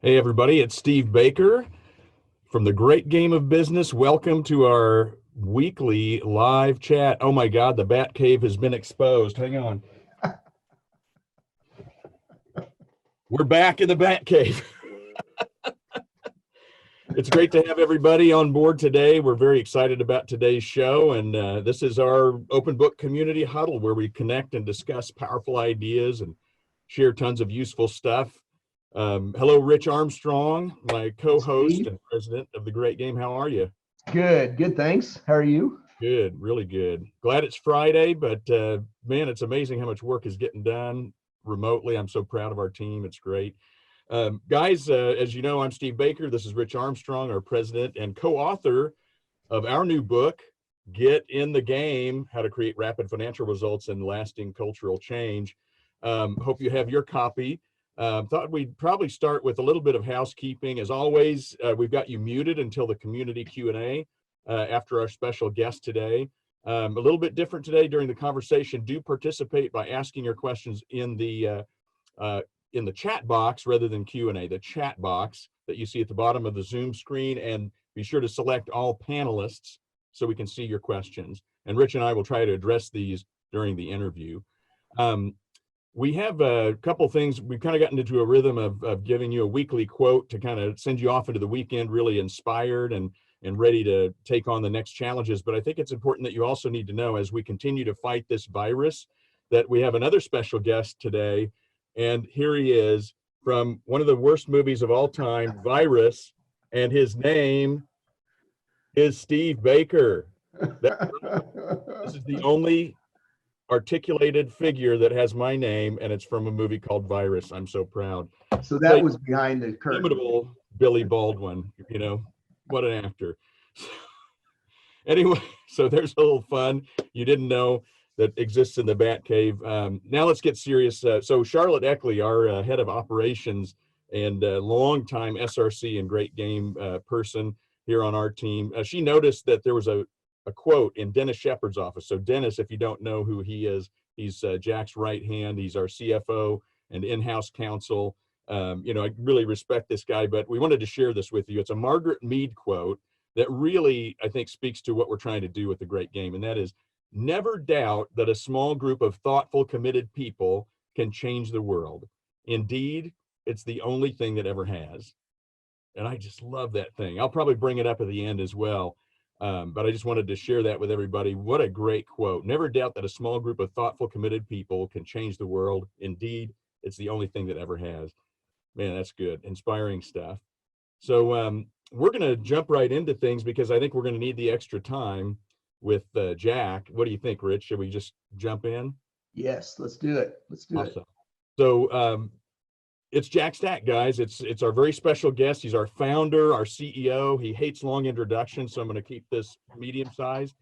Hey, everybody, it's Steve Baker from the Great Game of Business. Welcome to our weekly live chat. Oh my God, the Bat Cave has been exposed. Hang on. We're back in the Bat Cave. It's great to have everybody on board today. We're very excited about today's show, and this is our open book community huddle where we connect and discuss powerful ideas and share tons of useful stuff. Hello, Rich Armstrong, my co-host Steve. and president of the Great Game. How are you? Good, thanks. How are you? Good, really good. Glad it's Friday, but man, it's amazing how much work is getting done remotely. I'm so proud of our team. It's great. Guys, as you know, I'm Steve Baker. This is Rich Armstrong, our president and co-author of our new book, Get in the Game, How to Create Rapid Financial Results and Lasting Cultural Change. Hope you have your copy. Thought we'd probably start with a little bit of housekeeping. As always, we've got you muted until the community Q&A after our special guest today. A little bit different today during the conversation. Do participate by asking your questions in the chat box rather than Q&A, the chat box that you see at the bottom of the Zoom screen, and be sure to select all panelists so we can see your questions. And Rich and I will try to address these during the interview. We have a couple things. We've kind of gotten into a rhythm of giving you a weekly quote to kind of send you off into the weekend really inspired and ready to take on the next challenges. But I think it's important that you also need to know, as we continue to fight this virus, that we have another special guest today. And here he is from one of the worst movies of all time, Virus, and his name is Steve Baker. This is the only articulated figure that has my name, and it's from a movie called Virus. I'm so proud. So that was behind the curtain. Inimitable Billy Baldwin, you know, what an actor. Anyway, so there's a little fun you didn't know that exists in the Bat Cave. Now let's get serious. So Charlotte Eckley, our head of operations and longtime SRC and Great Game person here on our team, she noticed that there was a quote in Dennis Shepard's office. So Dennis, if you don't know who he is, he's Jack's right hand. He's our CFO and in-house counsel. You know, I really respect this guy, but we wanted to share this with you. It's a Margaret Mead quote that really, I think, speaks to what we're trying to do with the Great Game. And that is, never doubt that a small group of thoughtful, committed people can change the world. Indeed, it's the only thing that ever has. And I just love that thing. I'll probably bring it up at the end as well. But I just wanted to share that with everybody. What a great quote. Never doubt that a small group of thoughtful, committed people can change the world. Indeed, it's the only thing that ever has. Man, that's good. Inspiring stuff. So we're going to jump right into things because I think we're going to need the extra time with Jack. What do you think, Rich? Should we just jump in? Yes, let's do it. Let's do it. So it's Jack Stack, guys. It's our very special guest. He's our founder, our CEO. He hates long introductions, so I'm going to keep this medium-sized.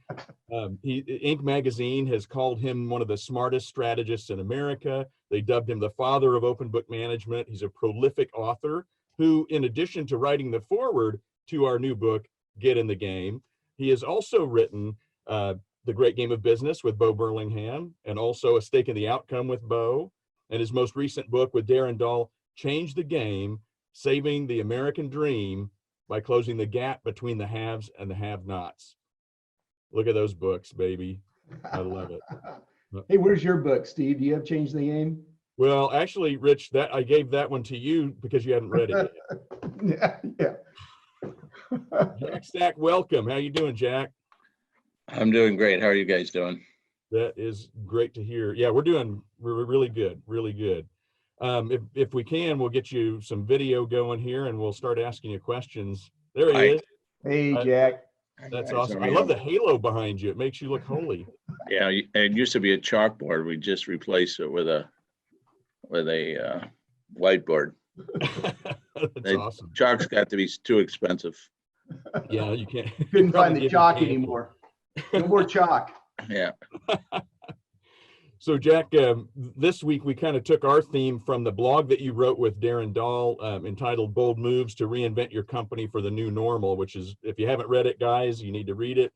Inc. magazine has called him one of the smartest strategists in America. They dubbed him the father of open book management. He's a prolific author who, in addition to writing the foreword to our new book, Get in the Game, he has also written The Great Game of Business with Bo Burlingham, and also A Stake in the Outcome with Bo, and his most recent book with Darren Dahl, Change the Game, Saving the American Dream by Closing the Gap Between the Haves and the Have-Nots. Look at those books, baby. I love it. Hey, where's your book, Steve? Do you have Change the Game? Well, actually, Rich, that I gave that one to you because you hadn't read it yet. yeah. Jack Stack, welcome. How you doing, Jack? I'm doing great. How are you guys doing? That is great to hear. Yeah, we're really good, really good. If we can, we'll get you some video going here and we'll start asking you questions. There he is. Hey, Jack. That's awesome. I love the halo behind you. It makes you look holy. Yeah, it used to be a chalkboard. We just replaced it with a whiteboard. That's awesome. Chalk's got to be too expensive. Yeah, you can't. Couldn't find the chalk anymore. No more chalk. Yeah. So Jack, this week we kind of took our theme from the blog that you wrote with Darren Dahl entitled Bold Moves to Reinvent Your Company for the New Normal, which is, if you haven't read it, guys, you need to read it.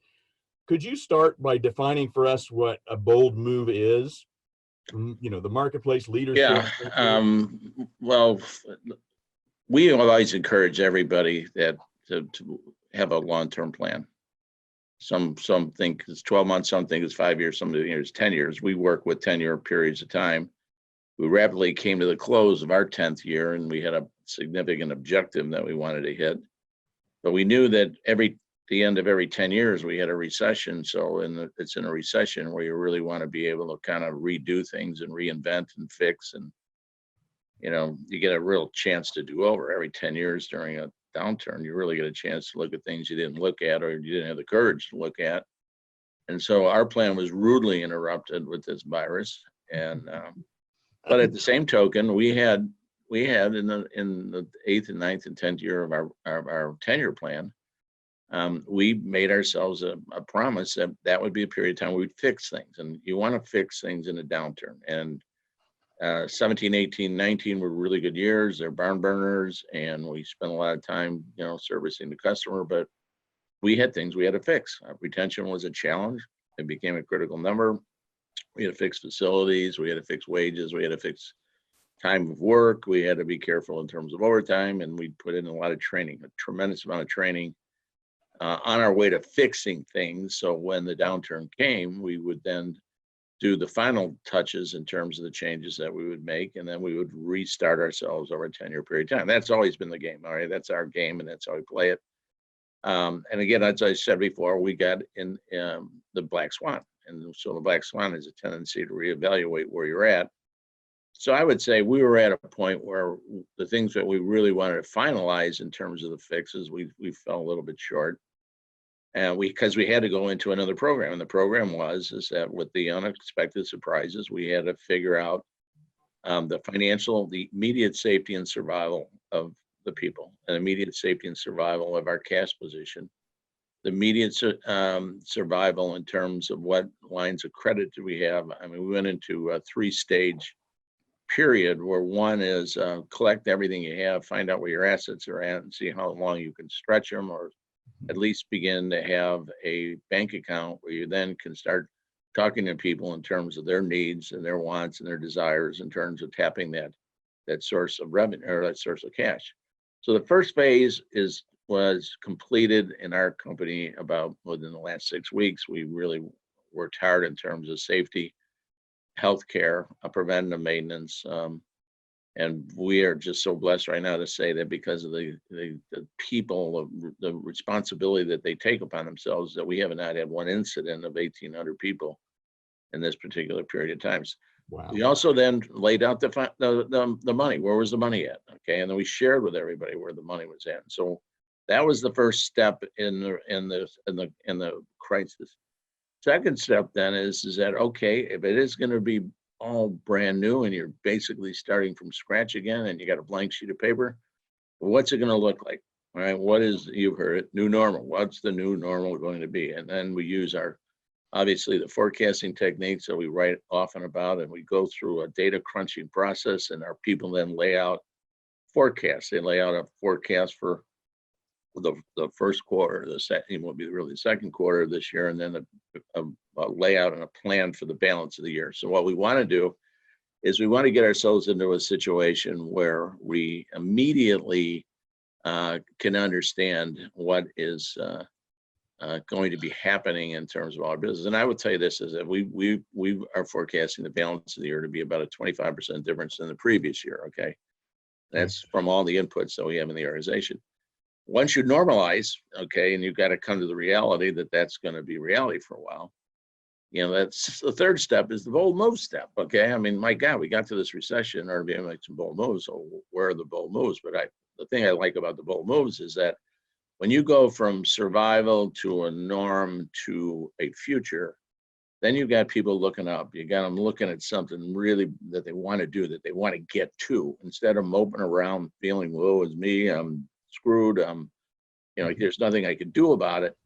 Could you start by defining for us what a bold move is? You know, the marketplace leadership. Yeah. Well, we always encourage everybody that to have a long-term plan. Some think it's 12 months, some think it's 5 years, some think it's 10 years. We work with 10-year periods of time. We rapidly came to the close of our 10th year, and we had a significant objective that we wanted to hit. But we knew that the end of every 10 years, we had a recession. So it's in a recession where you really want to be able to kind of redo things and reinvent and fix. And, you get a real chance to do over every 10 years during a downturn. You really get a chance to look at things you didn't look at or you didn't have the courage to look at. And so our plan was rudely interrupted with this virus. And but at the same token, we had in the 8th and 9th and 10th year of our 10-year plan, we made ourselves a promise that would be a period of time we would fix things. And you want to fix things in a downturn. And 17, 18, 19 were really good years. They're barn burners, and we spent a lot of time, servicing the customer. But we had things we had to fix. Retention was a challenge. It became a critical number. We had to fix facilities. We had to fix wages. We had to fix time of work. We had to be careful in terms of overtime, and we put in a lot of training, a tremendous amount of training on our way to fixing things. So when the downturn came, we would then do the final touches in terms of the changes that we would make, and then we would restart ourselves over a 10-year period of time. That's always been the game. All right, that's our game, and that's how we play it. And again, as I said before, we got in the black swan, and so the black swan is a tendency to reevaluate where you're at. So I would say we were at a point where the things that we really wanted to finalize in terms of the fixes, we fell a little bit short. And because we had to go into another program, and the program is that with the unexpected surprises, we had to figure out the immediate safety and survival of the people, and immediate safety and survival of our cash position, the immediate survival in terms of what lines of credit do we have. I mean, we went into a 3-stage period where one is collect everything you have, find out where your assets are at, and see how long you can stretch them, or at least begin to have a bank account where you then can start talking to people in terms of their needs and their wants and their desires in terms of tapping that source of revenue or that source of cash. So the first phase was completed in our company about within the last 6 weeks. We really worked hard in terms of safety, healthcare, preventative maintenance, and we are just so blessed right now to say that because of the people, the responsibility that they take upon themselves, that we have not had one incident of 1,800 people in this particular period of times. Wow. We also then laid out the money. Where was the money at? Okay, and then we shared with everybody where the money was at. So that was the first step in the crisis. Second step then is that, okay, if it is going to be all brand new and you're basically starting from scratch again and you got a blank sheet of paper, what's it going to look like? All right, what is, you've heard it, new normal. What's the new normal going to be? And then we use obviously the forecasting techniques that we write often about, and we go through a data crunching process, and our people then lay out forecasts. They lay out a forecast for the first quarter, the second will be really the second quarter of this year, and then a layout and a plan for the balance of the year. So what we want to do is we want to get ourselves into a situation where we immediately can understand what is going to be happening in terms of our business. And I would tell you this, is that we are forecasting the balance of the year to be about a 25% difference than the previous year, okay? That's from all the inputs that we have in the organization. Once you normalize, okay, and you've got to come to the reality that that's going to be reality for a while, that's the third step, is the bold move step, okay? I mean, my God, we got to this recession or being like some bold moves, so where are the bold moves? But the thing I like about the bold moves is that when you go from survival to a norm to a future, then you've got people looking up. You got them looking at something really that they want to do, that they want to get to, instead of moping around feeling, woe is me, I'm screwed, there's nothing I can do about it.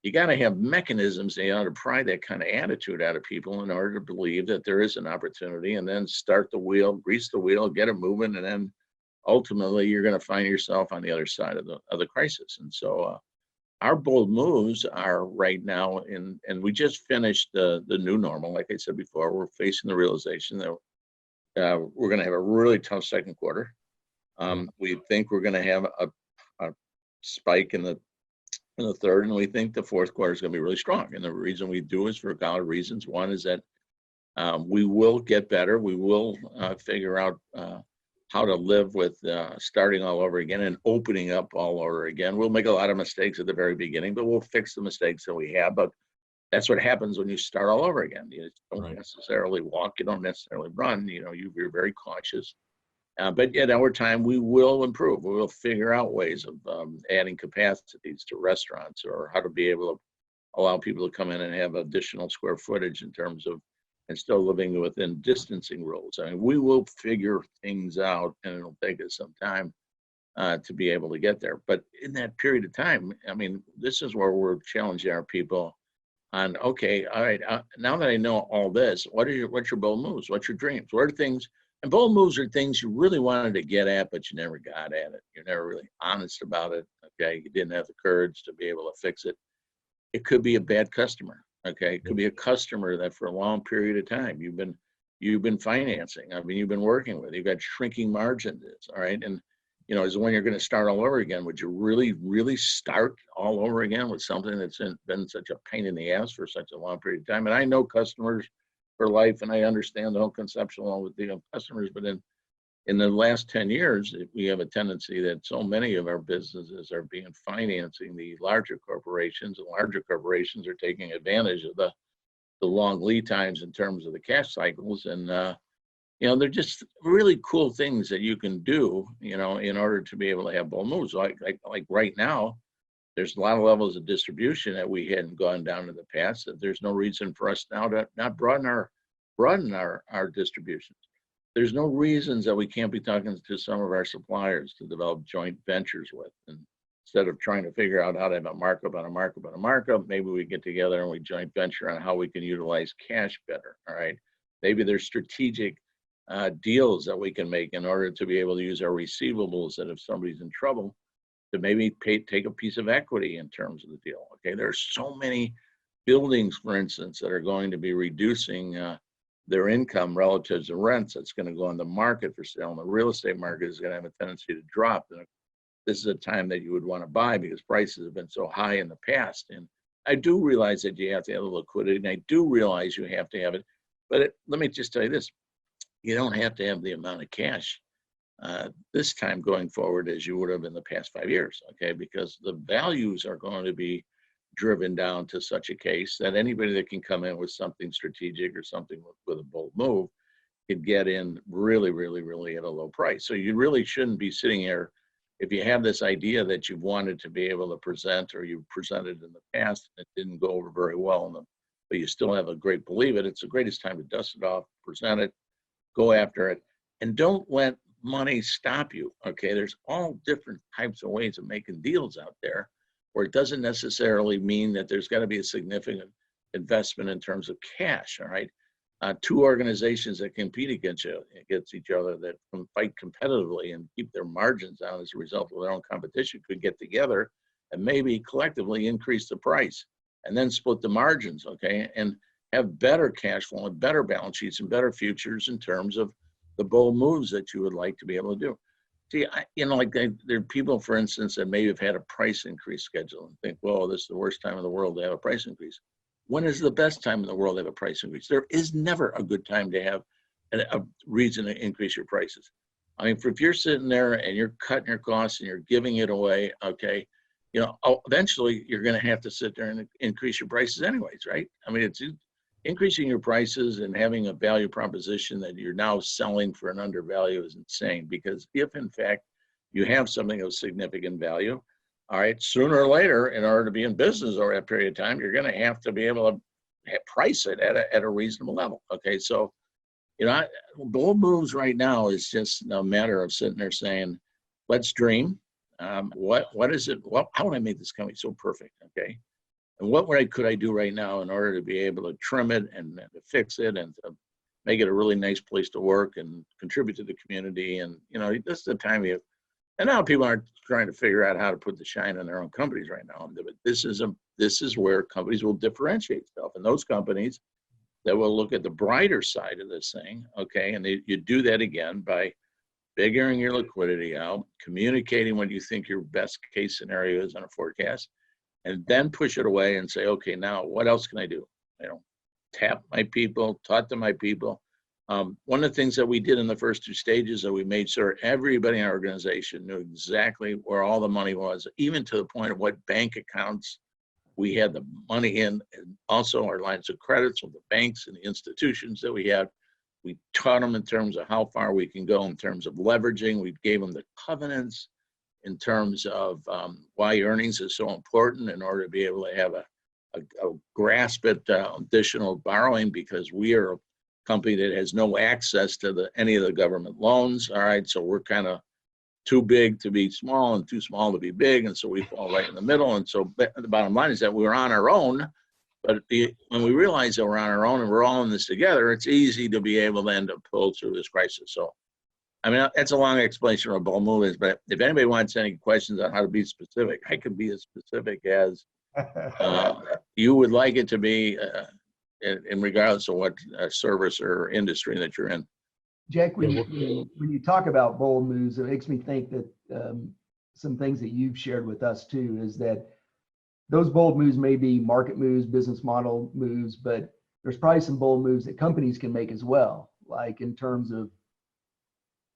You got to have mechanisms to pry that kind of attitude out of people in order to believe that there is an opportunity, and then start the wheel, grease the wheel, get it moving, and then ultimately you're going to find yourself on the other side of the crisis. And so our bold moves are right now and we just finished the new normal. Like I said before, we're facing the realization that we're going to have a really tough second quarter. We think we're going to have a spike in the third, and we think the fourth quarter is going to be really strong. And the reason we do is for a couple of reasons. One is that we will get better. We will figure out how to live with starting all over again and opening up all over again. We'll make a lot of mistakes at the very beginning, but we'll fix the mistakes that we have. But that's what happens when you start all over again. You don't necessarily walk, you don't necessarily run, you're very cautious. But yet over time, we will improve. We will figure out ways of adding capacities to restaurants, or how to be able to allow people to come in and have additional square footage in terms of, and still living within distancing rules. I mean, we will figure things out, and it'll take us some time to be able to get there. But in that period of time, I mean, this is where we're challenging our people on, okay, all right, now that I know all this, what's your bold moves? What's your dreams? What are things? And bold moves are things you really wanted to get at, but you never got at it. You're never really honest about it. Okay, you didn't have the courage to be able to fix it. It could be a bad customer. Okay, it could be a customer that for a long period of time you've been financing. I mean, you've been working with. You've got shrinking margins. All right, and is when you're going to start all over again. Would you really start all over again with something that's been such a pain in the ass for such a long period of time? And I know customers for life, and I understand the whole conceptual with the customers, but in the last 10 years, we have a tendency that so many of our businesses are being financing the larger corporations, and larger corporations are taking advantage of the long lead times in terms of the cash cycles. And, they're just really cool things that you can do, in order to be able to have bold moves. Like right now, there's a lot of levels of distribution that we hadn't gone down in the past, that there's no reason for us now to not broaden our distributions. There's no reasons that we can't be talking to some of our suppliers to develop joint ventures with. And instead of trying to figure out how to have a markup on a markup on a markup, maybe we get together and we joint venture on how we can utilize cash better. All right. Maybe there's strategic deals that we can make in order to be able to use our receivables, that if somebody's in trouble, to maybe take a piece of equity in terms of the deal. Okay. There's so many buildings, for instance, that are going to be reducing their income relative to rents. That's going to go on the market for sale, and the real estate market is going to have a tendency to drop. And this is a time that you would want to buy because prices have been so high in the past. And I do realize that you have to have the liquidity, and I do realize you have to have it. But let me just tell you this: you don't have to have the amount of cash this time going forward as you would have in the past 5 years. Okay, because the values are going to be driven down to such a case that anybody that can come in with something strategic or something with a bold move could get in really at a low price. So you really shouldn't be sitting here if you have this idea that you've wanted to be able to present, or you've presented in the past and it didn't go over very well, but you still have a great belief it. It's the greatest time to dust it off, present it, go after it, and don't let money stop you. Okay, there's all different types of ways of making deals out there, where it doesn't necessarily mean that there's got to be a significant investment in terms of cash. All right, two organizations that compete against each other, that can fight competitively and keep their margins down as a result of their own competition, could get together and maybe collectively increase the price and then split the margins. Okay, and have better cash flow and better balance sheets and better futures in terms of the bold moves that you would like to be able to do. See, there are people, for instance, that may have had a price increase schedule and think, well, this is the worst time in the world to have a price increase. When is the best time in the world to have a price increase? There is never a good time to have a reason to increase your prices. I mean, if you're sitting there and you're cutting your costs and you're giving it away, okay, eventually you're going to have to sit there and increase your prices anyways, right? I mean, it's increasing your prices and having a value proposition that you're now selling for an undervalue is insane, because if in fact you have something of significant value, all right, sooner or later, in order to be in business over that period of time, you're going to have to be able to price it at a reasonable level. Okay, so bold moves right now is just a matter of sitting there saying, let's dream. What is it? How would I make this company so perfect? Okay. And what could I do right now in order to be able to trim it and to fix it and to make it a really nice place to work and contribute to the community? And, this is the time and now people aren't trying to figure out how to put the shine on their own companies right now. But this is where companies will differentiate themselves. And those companies that will look at the brighter side of this thing, okay, and you do that again by figuring your liquidity out, communicating what you think your best case scenario is on a forecast, and then push it away and say, okay, now what else can I do? Tap my people, talk to my people. One of the things that we did in the first 2 stages that we made sure everybody in our organization knew exactly where all the money was, even to the point of what bank accounts we had the money in, and also our lines of credits with the banks and the institutions that we had. We taught them in terms of how far we can go in terms of leveraging. We gave them the covenants in terms of why earnings is so important in order to be able to have a grasp at additional borrowing, because we are a company that has no access to any of the government loans. All right, so we're kind of too big to be small and too small to be big, and so we fall right in the middle. And so the bottom line is that we were on our own, but when we realize that we're on our own and we're all in this together, it's easy to be able then to pull through this crisis. So, I mean, that's a long explanation of what bull move is, but if anybody wants any questions on how to be specific, I can be as specific as you would like it to be in regardless of what service or industry that you're in. Jack, when you talk about bold moves, it makes me think that some things that you've shared with us too is that those bold moves may be market moves, business model moves, but there's probably some bold moves that companies can make as well, like in terms of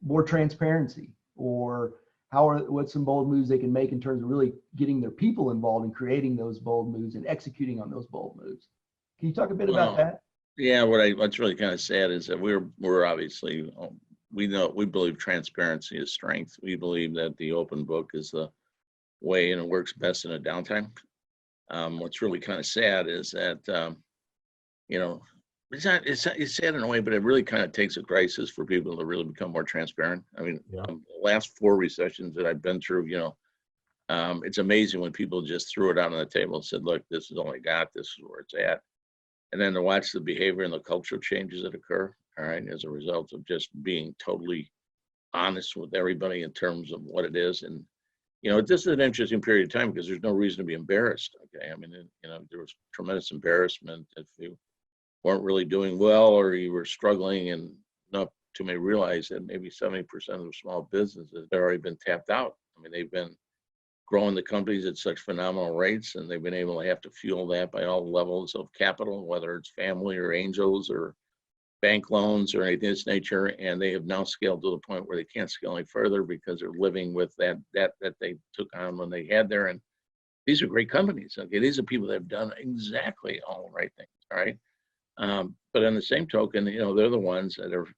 more transparency, or what's some bold moves they can make in terms of really getting their people involved in creating those bold moves and executing on those bold moves. Can you talk a bit about that? Yeah, what's really kind of sad is that we're obviously, we believe transparency is strength. We believe that the open book is the way, and it works best in a downtime. What's really kind of sad is that it's sad in a way, but it really kind of takes a crisis for people to really become more transparent. I mean, the last 4 recessions that I've been through, it's amazing when people just threw it out on the table and said, look, this is all I got, this is where it's at. And then to watch the behavior and the cultural changes that occur, all right, as a result of just being totally honest with everybody in terms of what it is. And, this is an interesting period of time because there's no reason to be embarrassed, okay? I mean, there was tremendous embarrassment if you weren't really doing well or you were struggling, and enough to may realize that maybe 70% of small businesses have already been tapped out. I mean, they've been growing the companies at such phenomenal rates, and they've been able to have to fuel that by all levels of capital, whether it's family or angels or bank loans or anything of this nature. And they have now scaled to the point where they can't scale any further because they're living with that they took on when they had there. And these are great companies. Okay, these are people that have done exactly all the right things. All right, but on the same token, they're the ones that are,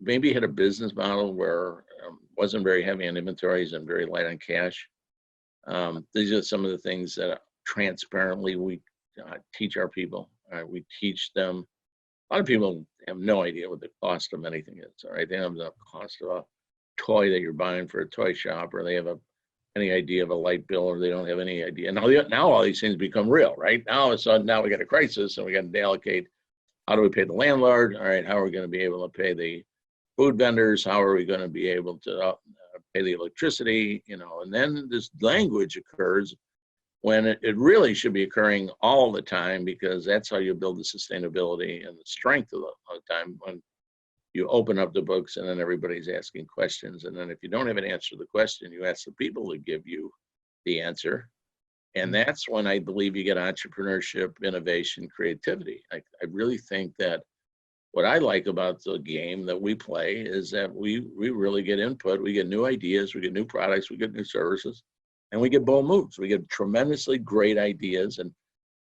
maybe had a business model where wasn't very heavy on inventories and very light on cash. These are some of the things that transparently we teach our people. We teach them. A lot of people have no idea what the cost of anything is. All right, they have the cost of a toy that you're buying for a toy shop, or they have any idea of a light bill, or they don't have any idea. Now all these things become real, right? Now all of a sudden, now we got a crisis, and we got to allocate. How do we pay the landlord? All right, how are we going to be able to pay the food vendors? How are we going to be able to pay the electricity? And then this language occurs when it really should be occurring all the time, because that's how you build the sustainability and the strength of the time, when you open up the books and then everybody's asking questions. And then if you don't have an answer to the question, you ask the people to give you the answer. And that's when I believe you get entrepreneurship, innovation, creativity. I really think that what I like about the game that we play is that we really get input. We get new ideas, we get new products, we get new services, and we get bold moves. We get tremendously great ideas. And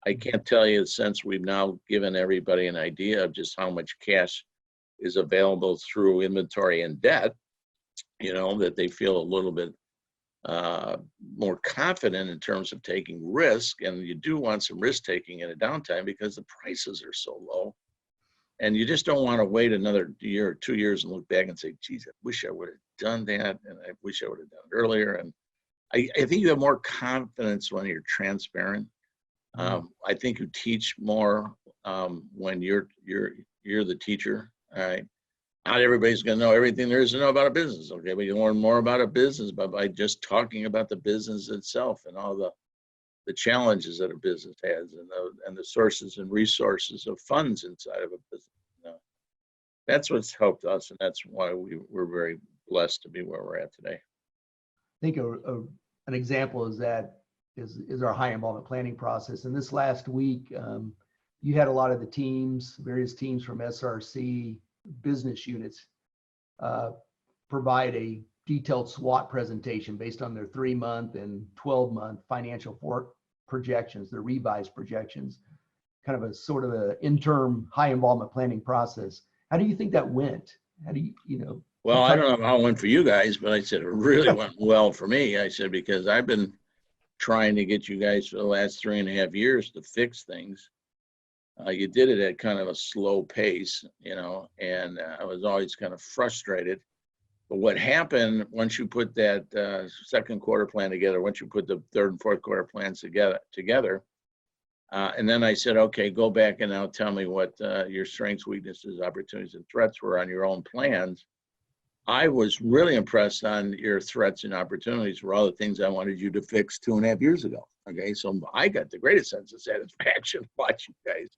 I can't tell you, since we've now given everybody an idea of just how much cash is available through inventory and debt, that they feel a little bit more confident in terms of taking risk. And you do want some risk taking in a downtime because the prices are so low. And you just don't want to wait another year or 2 years and look back and say, geez, I wish I would have done that. And I wish I would have done it earlier. And I think you have more confidence when you're transparent. I think you teach more when you're the teacher. All right. Not everybody's going to know everything there is to know about a business. Okay. But you learn more about a business by just talking about the business itself and all the challenges that a business has, and the sources and resources of funds inside of a business. that's what's helped us, and that's why we're very blessed to be where we're at today. I think an example is our high involvement planning process. And this last week, you had a lot of the teams, various teams from SRC business units, provide a detailed SWOT presentation based on their 3-month and 12-month financial projections, their revised projections, kind of a sort of an interim high involvement planning process. How do you think that went? How do you Well, I don't know how it went for you guys, but I said it really went well for me. I said, because I've been trying to get you guys for the last 3.5 years to fix things. You did it at kind of a slow pace, and I was always kind of frustrated. But what happened once you put that second quarter plan together, once you put the third and fourth quarter plans together, and then I said, okay, go back and now tell me what your strengths, weaknesses, opportunities, and threats were on your own plans. I was really impressed on your threats and opportunities were all the things I wanted you to fix 2.5 years ago. Okay, so I got the greatest sense of satisfaction watching you guys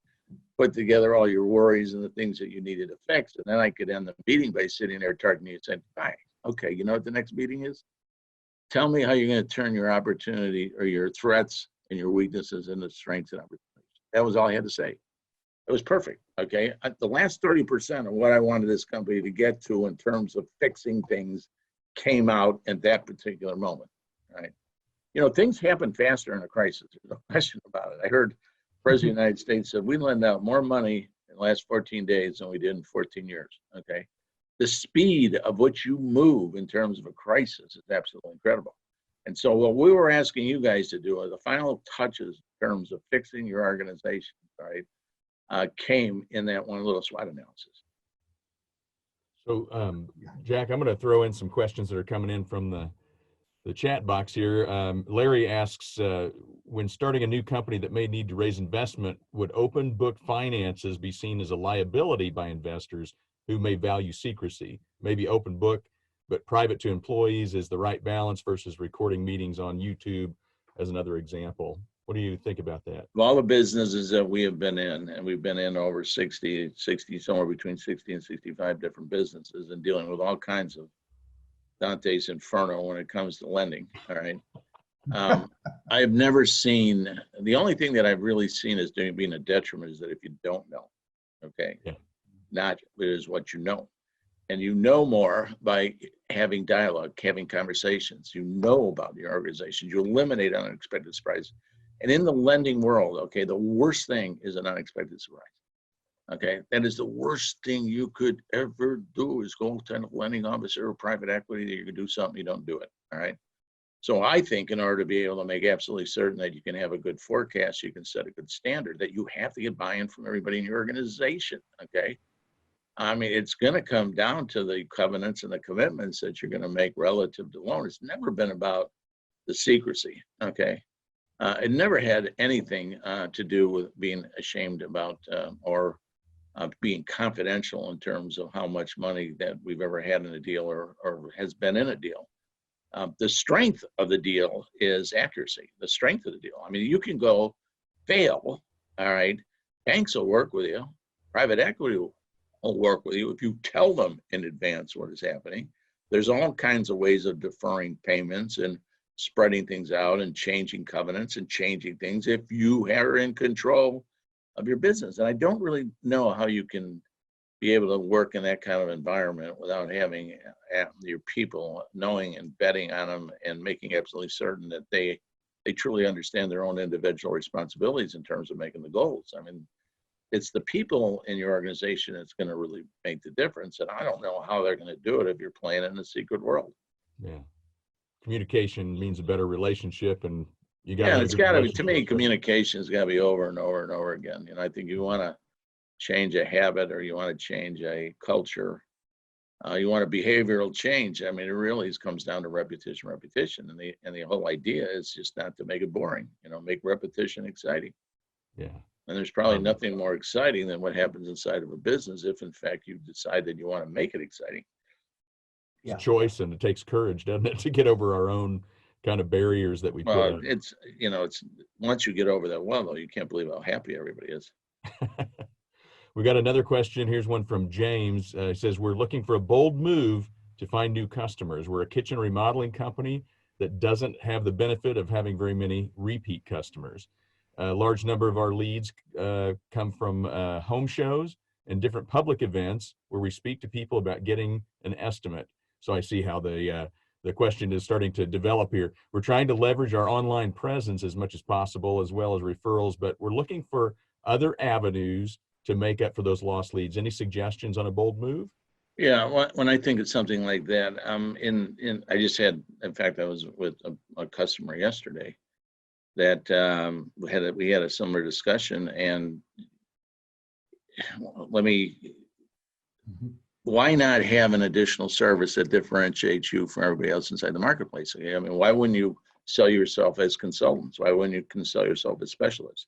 put together all your worries and the things that you needed to fix. And then I could end the meeting by sitting there talking to you and saying, all right, okay, you know what the next meeting is? Tell me how you're going to turn your opportunity or your threats and your weaknesses into strengths and opportunities. That was all I had to say. It was perfect, okay? The last 30% of what I wanted this company to get to in terms of fixing things came out at that particular moment, right? Things happen faster in a crisis. There's no question about it. I heard the President of the United States said, we lend out more money in the last 14 days than we did in 14 years, okay? The speed of which you move in terms of a crisis is absolutely incredible. And so what we were asking you guys to do are the final touches in terms of fixing your organization, right? Came in that one little SWOT analysis. So, Jack, I'm going to throw in some questions that are coming in from the chat box here. Larry asks, when starting a new company that may need to raise investment, would open book finances be seen as a liability by investors who may value secrecy? Maybe open book, but private to employees is the right balance versus recording meetings on YouTube as another example. What do you think about that? Of all the businesses that we have been in, and we've been in over 60, somewhere between 60 and 65 different businesses and dealing with all kinds of Dante's Inferno when it comes to lending, all right? I have never seen, the only thing that I've really seen as being a detriment is that if you don't know, okay? Yeah. Not is what you know. And you know more by having dialogue, having conversations. You know about your organization. You eliminate unexpected surprises. And in the lending world, okay, the worst thing is an unexpected surprise. Okay, that is the worst thing you could ever do is go to a lending officer or private equity that you can do something, you don't do it. All right. So I think in order to be able to make absolutely certain that you can have a good forecast, you can set a good standard, that you have to get buy-in from everybody in your organization. Okay. I mean, it's going to come down to the covenants and the commitments that you're going to make relative to loan. It's never been about the secrecy. Okay. It never had anything to do with being ashamed about or being confidential in terms of how much money that we've ever had in a deal or has been in a deal. The strength of the deal is accuracy, the strength of the deal. I mean, you can go fail, all right? Banks will work with you. Private equity will work with you if you tell them in advance what is happening. There's all kinds of ways of deferring payments and spreading things out and changing covenants and changing things if you are in control of your business. And I don't really know how you can be able to work in that kind of environment without having your people knowing and betting on them and making absolutely certain that they truly understand their own individual responsibilities in terms of making the goals. I mean, it's the people in your organization that's going to really make the difference. And I don't know how they're going to do it if you're playing in a secret world. Yeah. Communication means a better relationship, and you got. Yeah, it's got to be, to me, communication has got to be over and over and over again. I think you want to change a habit or you want to change a culture, you want a behavioral change. I mean, it really comes down to repetition, and the whole idea is just not to make it boring. Make repetition exciting. Yeah. And there's probably nothing more exciting than what happens inside of a business if, in fact, you decide that you want to make it exciting. It's a choice, and it takes courage, doesn't it, to get over our own kind of barriers that we put up. It's once you get over that though, you can't believe how happy everybody is. We got another question. Here's one from James. He says, we're looking for a bold move to find new customers. We're a kitchen remodeling company that doesn't have the benefit of having very many repeat customers. A large number of our leads come from home shows and different public events where we speak to people about getting an estimate. So I see how the question is starting to develop here. We're trying to leverage our online presence as much as possible, as well as referrals, but we're looking for other avenues to make up for those lost leads. Any suggestions on a bold move? Yeah, when I think of something like that, I just had, in fact, I was with a customer yesterday that we had a similar discussion, and why not have an additional service that differentiates you from everybody else inside the marketplace? Okay? I mean, why wouldn't you sell yourself as consultants? Why wouldn't you sell yourself as specialists?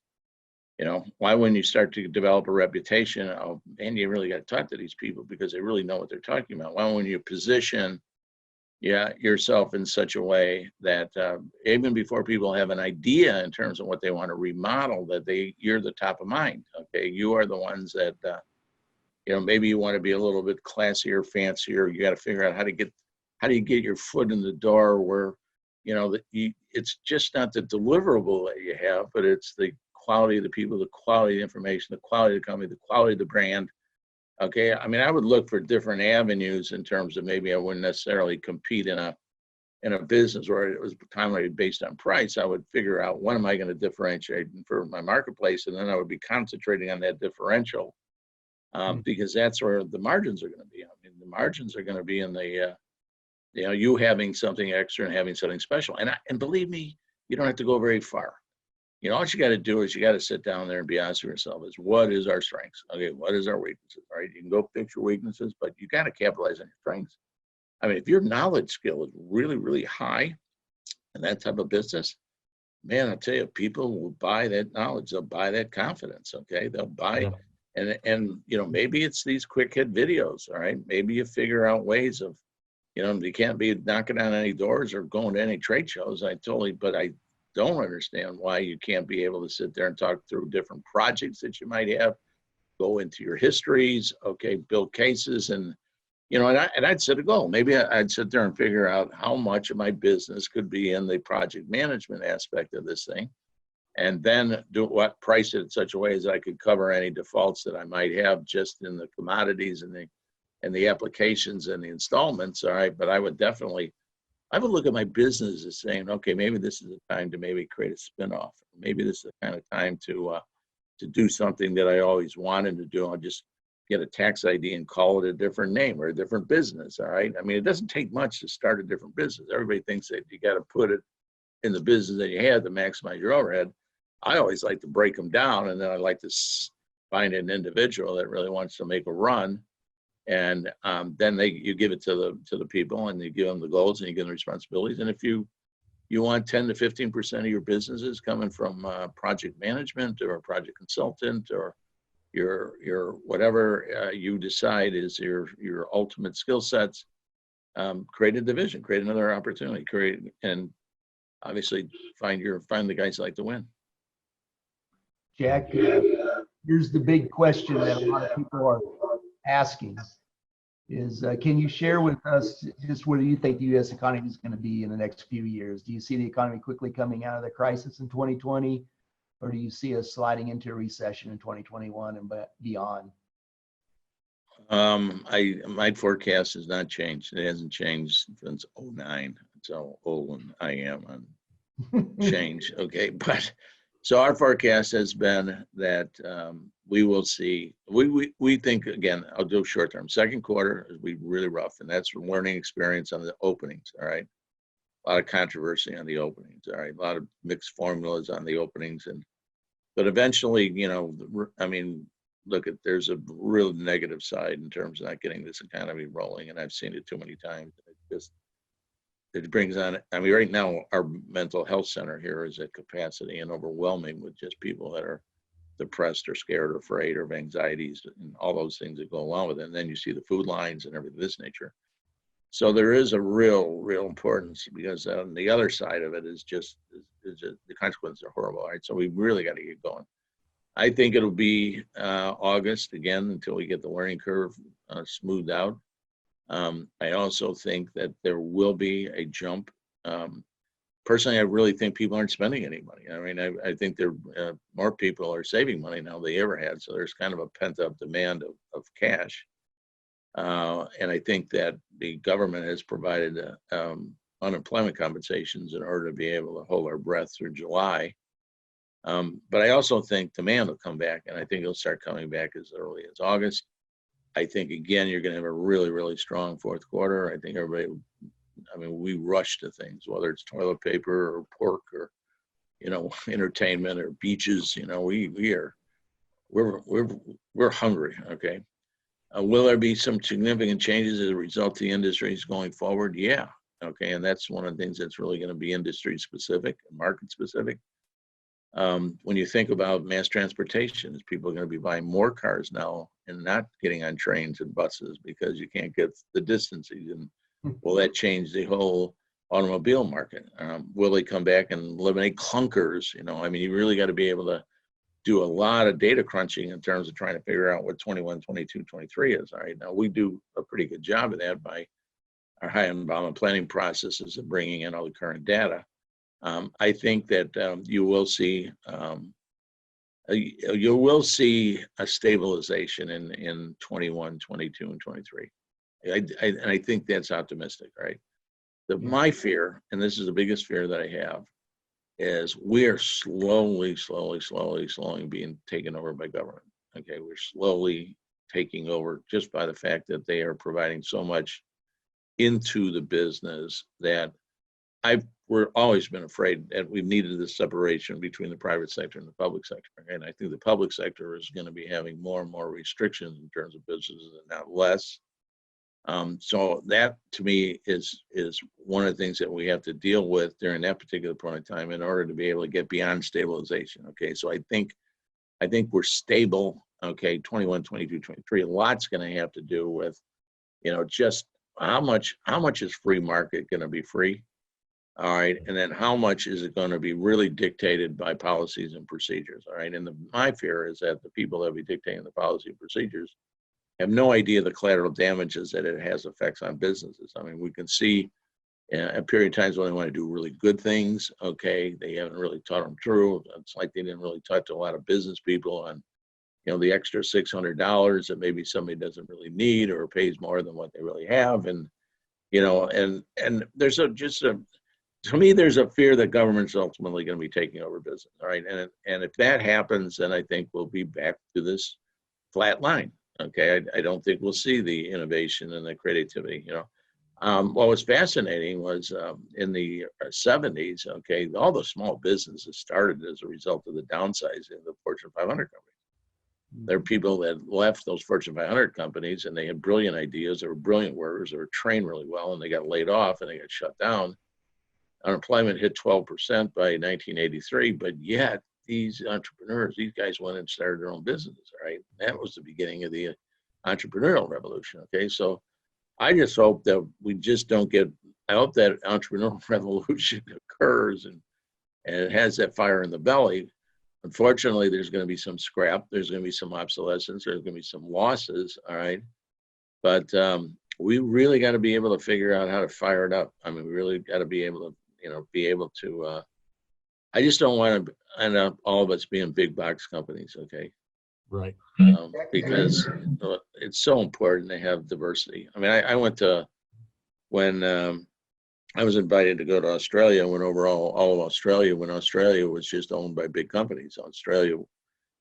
You know, why wouldn't you start to develop a reputation of, man, you really got to talk to these people because they really know what they're talking about? Why wouldn't you position yourself in such a way that even before people have an idea in terms of what they want to remodel, that you're the top of mind? Okay, you are the ones that you know, maybe you want to be a little bit classier, fancier. You got to figure out how do you get your foot in the door where, you know, it's just not the deliverable that you have, but it's the quality of the people, the quality of the information, the quality of the company, the quality of the brand. Okay, I mean, I would look for different avenues in terms of, maybe I wouldn't necessarily compete in a business where it was primarily based on price. I would figure out, what am I going to differentiate for my marketplace, and then I would be concentrating on that differential. Because that's where the margins are going to be. I mean, the margins are going to be in the, you know, you having something extra and having something special. And believe me, you don't have to go very far. You know, all you got to do is you got to sit down there and be honest with yourself. Is what is our strengths? Okay, what is our weaknesses? All right, you can go fix your weaknesses, but you got to capitalize on your strengths. I mean, if your knowledge skill is really, really high in that type of business, man, I'll tell you, people will buy that knowledge. They'll buy that confidence. Okay, they'll buy. Yeah. And you know, maybe it's these quick hit videos. All right, maybe you figure out ways of, you know, you can't be knocking on any doors or going to any trade shows. But I don't understand why you can't be able to sit there and talk through different projects that you might have, go into your histories, okay, build cases, and you know, and I'd set a goal. Maybe I'd sit there and figure out how much of my business could be in the project management aspect of this thing, and then price it in such a way as I could cover any defaults that I might have just in the commodities and the applications and the installments. All right, but I would look at my business as saying, okay, maybe this is the time to maybe create a spinoff. Maybe this is the kind of time to do something that I always wanted to do. I'll just get a tax ID and call it a different name or a different business. All right. I mean, it doesn't take much to start a different business. Everybody thinks that you got to put it in the business that you had to maximize your overhead. I always like to break them down, and then I like to find an individual that really wants to make a run, and then you give it to the people, and you give them the goals, and you give them responsibilities. And if you want 10 to 15% of your businesses coming from project management or a project consultant or your whatever you decide is your ultimate skill sets, create a division, create another opportunity, and obviously find the guys that like to win. Jack, here's the big question that a lot of people are asking is, can you share with us just what do you think the U.S. economy is going to be in the next few years? Do you see the economy quickly coming out of the crisis in 2020, or do you see us sliding into a recession in 2021 and beyond? My forecast has not changed. It hasn't changed since 2009. That's how old I am on change. Okay, but so our forecast has been that we will see. We think, again, I'll do short term. Second quarter will be really rough, and that's a learning experience on the openings. All right, a lot of controversy on the openings. All right, a lot of mixed formulas on the openings, but eventually, you know, I mean, there's a real negative side in terms of not getting this economy rolling, and I've seen it too many times. It brings on, I mean, right now our mental health center here is at capacity and overwhelming with just people that are depressed or scared or afraid or of anxieties and all those things that go along with it. And then you see the food lines and everything of this nature. So there is a real importance, because on the other side of it is the consequences are horrible. Right. So we really got to get going. I think it'll be August again until we get the learning curve smoothed out. I also think that there will be a jump. Personally, I really think people aren't spending any money. I mean, I think more people are saving money now than they ever had. So there's kind of a pent-up demand of cash. And I think that the government has provided unemployment compensations in order to be able to hold our breath through July. But I also think demand will come back, and I think it'll start coming back as early as August. I think, again, you're going to have a really, really strong fourth quarter. I think everybody, I mean, we rush to things, whether it's toilet paper or pork or, you know, entertainment or beaches. You know, we're hungry. Okay. Will there be some significant changes as a result of the industries going forward? Yeah. Okay. And that's one of the things that's really going to be industry specific, market specific. When you think about mass transportation, is people are going to be buying more cars now and not getting on trains and buses because you can't get the distances? And will that change the whole automobile market? Will they come back and eliminate clunkers? You know, I mean, you really got to be able to do a lot of data crunching in terms of trying to figure out what 21, 22, 23 is. All right. Now we do a pretty good job of that by our high environment planning processes of bringing in all the current data. I think that you will see a stabilization in 21, 22, and 23. And I think that's optimistic, right? My fear, and this is the biggest fear that I have, is we are slowly being taken over by government. Okay, we're slowly taking over just by the fact that they are providing so much into the business that we're always been afraid that we've needed this separation between the private sector and the public sector. And I think the public sector is going to be having more and more restrictions in terms of businesses and not less. So that to me is one of the things that we have to deal with during that particular point in time in order to be able to get beyond stabilization. Okay, so I think we're stable. Okay, 21, 22, 23. A lot's going to have to do with, you know, just how much is free market going to be free? All right, and then how much is it going to be really dictated by policies and procedures? All right, and my fear is that the people that will be dictating the policy and procedures have no idea the collateral damages that it has effects on businesses. I mean, we can see a period of times when they want to do really good things. Okay, they haven't really taught them through. It's like they didn't really talk to a lot of business people on, you know, the extra $600 that maybe somebody doesn't really need or pays more than what they really have, and you know, and there's to me, there's a fear that government's ultimately going to be taking over business. All right, and if that happens, then I think we'll be back to this flat line. Okay, I don't think we'll see the innovation and the creativity. You know, what was fascinating was in the 70s. Okay, all the small businesses started as a result of the downsizing of the Fortune 500 companies. There are people that left those Fortune 500 companies and they had brilliant ideas. They were brilliant workers. They were trained really well, and they got laid off and they got shut down. Unemployment hit 12% by 1983, but yet these entrepreneurs, these guys went and started their own businesses, right? That was the beginning of the entrepreneurial revolution, okay? So I just hope that we just don't get, I hope that entrepreneurial revolution occurs and it has that fire in the belly. Unfortunately, there's going to be some scrap, there's going to be some obsolescence, there's going to be some losses, all right? But we really got to be able to figure out how to fire it up. I mean, we really got to be able to, you know, I just don't want to end up all of us being big box companies, okay? Right. Because it's so important to have diversity. I mean, I went to, when I was invited to go to Australia, went over all of Australia when Australia was just owned by big companies. Australia,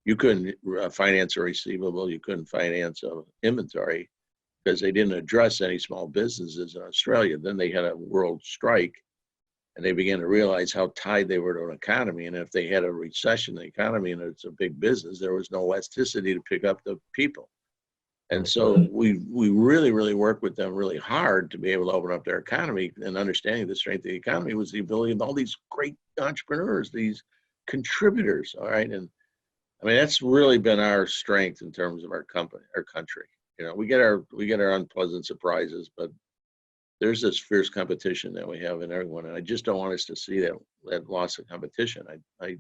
you couldn't finance a receivable, you couldn't finance an inventory because they didn't address any small businesses in Australia. Then they had a world strike. And they began to realize how tied they were to an economy. And if they had a recession in the economy and it's a big business, there was no elasticity to pick up the people. And so we really, really worked with them really hard to be able to open up their economy, and understanding the strength of the economy was the ability of all these great entrepreneurs, these contributors. All right. And I mean, that's really been our strength in terms of our company, our country. You know, we get our unpleasant surprises, but there's this fierce competition that we have in everyone, and I just don't want us to see that loss of competition. I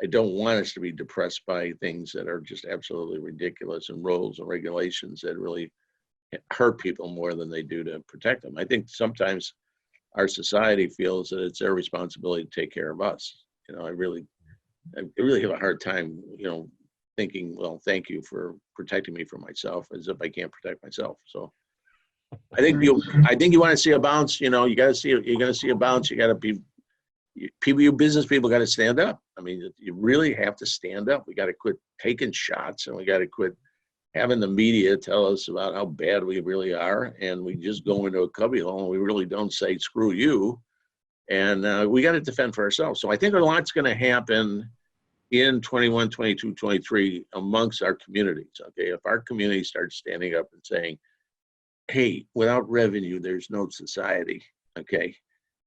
I don't want us to be depressed by things that are just absolutely ridiculous and rules and regulations that really hurt people more than they do to protect them. I think sometimes our society feels that it's their responsibility to take care of us. You know, I really have a hard time, you know, thinking, well, thank you for protecting me from myself, as if I can't protect myself. So I think you want to see a bounce. You know, you're gonna see a bounce. You got to be you business people got to stand up. I mean, you really have to stand up. We got to quit taking shots, and we got to quit having the media tell us about how bad we really are, and we just go into a cubbyhole and we really don't say screw you. And we got to defend for ourselves. So I think a lot's going to happen in 21, 22, 23 amongst our communities. Okay, if our community starts standing up and saying, hey, without revenue, there's no society. Okay,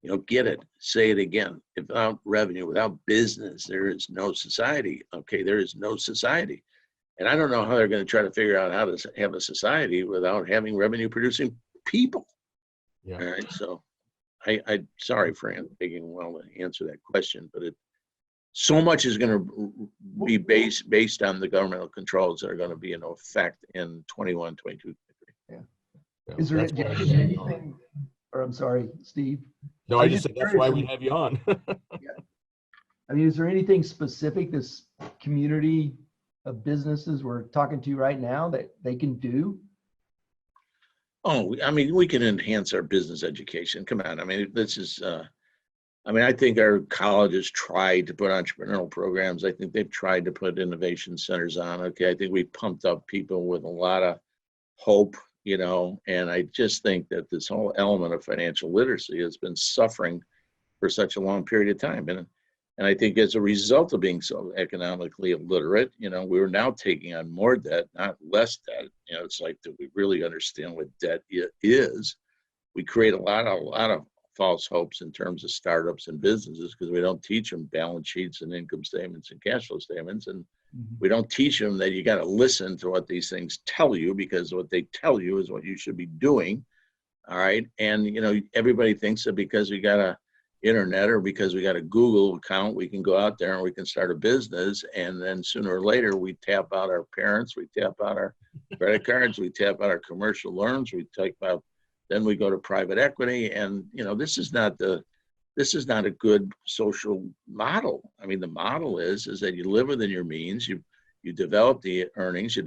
you know, get it, say it again. Without revenue, without business, there is no society. Okay, there is no society. And I don't know how they're going to try to figure out how to have a society without having revenue producing people. Yeah. All right. So I sorry, Fran, taking a while to answer that question, but so much is going to be based on the governmental controls that are going to be in effect in 21, 22, 23. Yeah. Is there anything, or I'm sorry, Steve? No, I just said that's why we have you on. Yeah. I mean, is there anything specific this community of businesses we're talking to right now that they can do? Oh, I mean, we can enhance our business education. Come on. I mean, this is, I think our colleges tried to put entrepreneurial programs. I think they've tried to put innovation centers on. Okay. I think we pumped up people with a lot of hope, you know, and I just think that this whole element of financial literacy has been suffering for such a long period of time. And I think as a result of being so economically illiterate, you know, we're now taking on more debt, not less debt. You know, it's like, do we really understand what debt is? We create a lot of false hopes in terms of startups and businesses because we don't teach them balance sheets and income statements and cash flow statements. And we don't teach them that you got to listen to what these things tell you, because what they tell you is what you should be doing. All right. And, you know, everybody thinks that because we got a internet or because we got a Google account, we can go out there and we can start a business. And then sooner or later, we tap out our parents, we tap out our credit cards, we tap out our commercial loans, we take out, then we go to private equity. And, you know, this is not a good social model. I mean, the model is that you live within your means, you develop the earnings,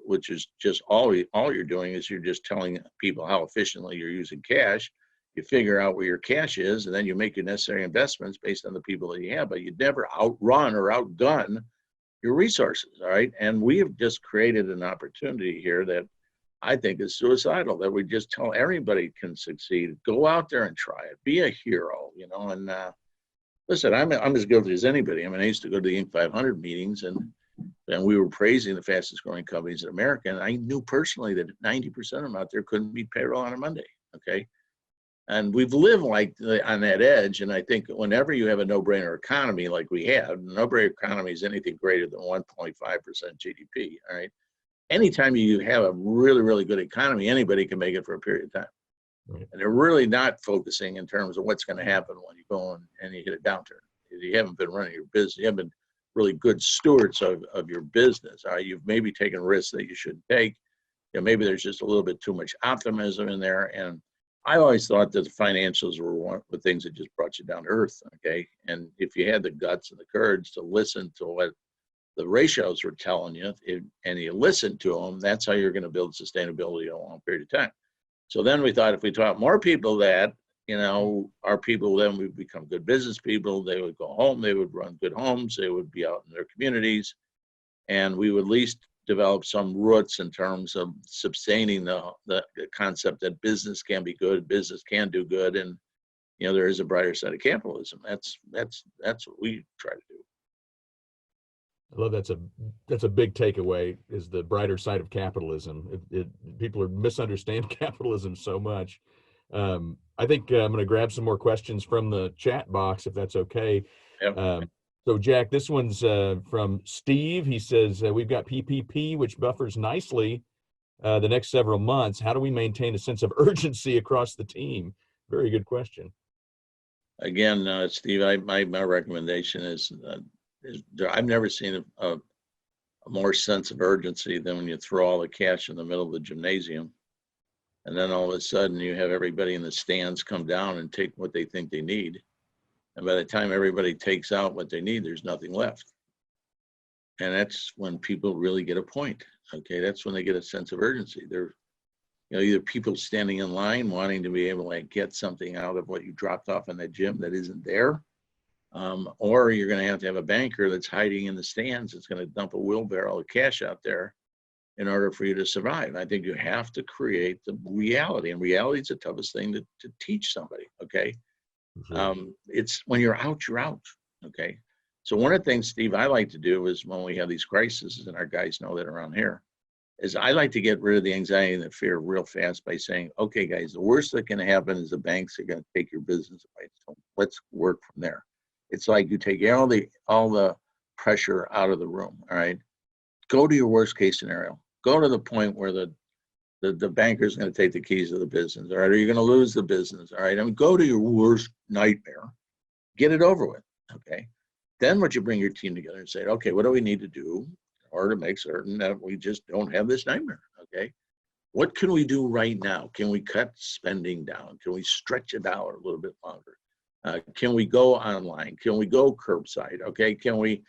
which is just all you're doing is you're just telling people how efficiently you're using cash. You figure out where your cash is, and then you make your necessary investments based on the people that you have, but you never outrun or outgun your resources, all right? And we have just created an opportunity here that I think is suicidal, that we just tell everybody can succeed. Go out there and try it. Be a hero, you know, and listen, I'm as guilty as anybody. I mean, I used to go to the Inc. 500 meetings, and we were praising the fastest growing companies in America, and I knew personally that 90% of them out there couldn't meet payroll on a Monday, okay? And we've lived like on that edge. And I think whenever you have a no-brainer economy like we have, no-brainer economy is anything greater than 1.5% GDP, all right? Anytime you have a really, really good economy, anybody can make it for a period of time. Right. And they're really not focusing in terms of what's going to happen when you go and you hit a downturn. You haven't been running your business. You haven't been really good stewards of your business. All right? You've maybe taken risks that you shouldn't take. You know, maybe there's just a little bit too much optimism in there. And I always thought that the financials were one of the things that just brought you down to earth, okay? And if you had the guts and the courage to listen to what the ratios were telling you, and you listen to them, that's how you're going to build sustainability in a long period of time. So then we thought if we taught more people that, you know, our people then would become good business people. They would go home, they would run good homes, they would be out in their communities, and we would at least develop some roots in terms of sustaining the concept that business can be good, business can do good, and you know there is a brighter side of capitalism. That's what we try to do. I love that's a big takeaway, is the brighter side of capitalism. People are misunderstand capitalism so much. I think I'm going to grab some more questions from the chat box if that's okay. Yep. So Jack, this one's from Steve. He says, we've got PPP, which buffers nicely the next several months. How do we maintain a sense of urgency across the team? Very good question. Again, Steve, my recommendation is I've never seen a more sense of urgency than when you throw all the cash in the middle of the gymnasium. And then all of a sudden you have everybody in the stands come down and take what they think they need. And by the time everybody takes out what they need, there's nothing left. And that's when people really get a point. Okay, that's when they get a sense of urgency. They're, either people standing in line wanting to be able to get something out of what you dropped off in that gym that isn't there, or you're going to have a banker that's hiding in the stands that's going to dump a wheelbarrow of cash out there in order for you to survive. I think you have to create the reality, and reality is the toughest thing to teach somebody. Okay, it's when you're out, okay. So one of the things, Steve, I like to do is when we have these crises, and our guys know that around here, is I like to get rid of the anxiety and the fear real fast by saying, okay, guys, the worst that can happen is the banks are going to take your business away. So let's work from there. It's like you take all the pressure out of the room. All right, go to your worst case scenario. Go to the point where the banker is going to take the keys of the business. All right, or you're going to lose the business. All right, I mean, go to your worst nightmare. Get it over with. Okay. Then what you bring your team together and say, okay, what do we need to do in order to make certain that we just don't have this nightmare? Okay. What can we do right now? Can we cut spending down? Can we stretch it out a little bit longer? Can we go online? Can we go curbside? Okay. Can we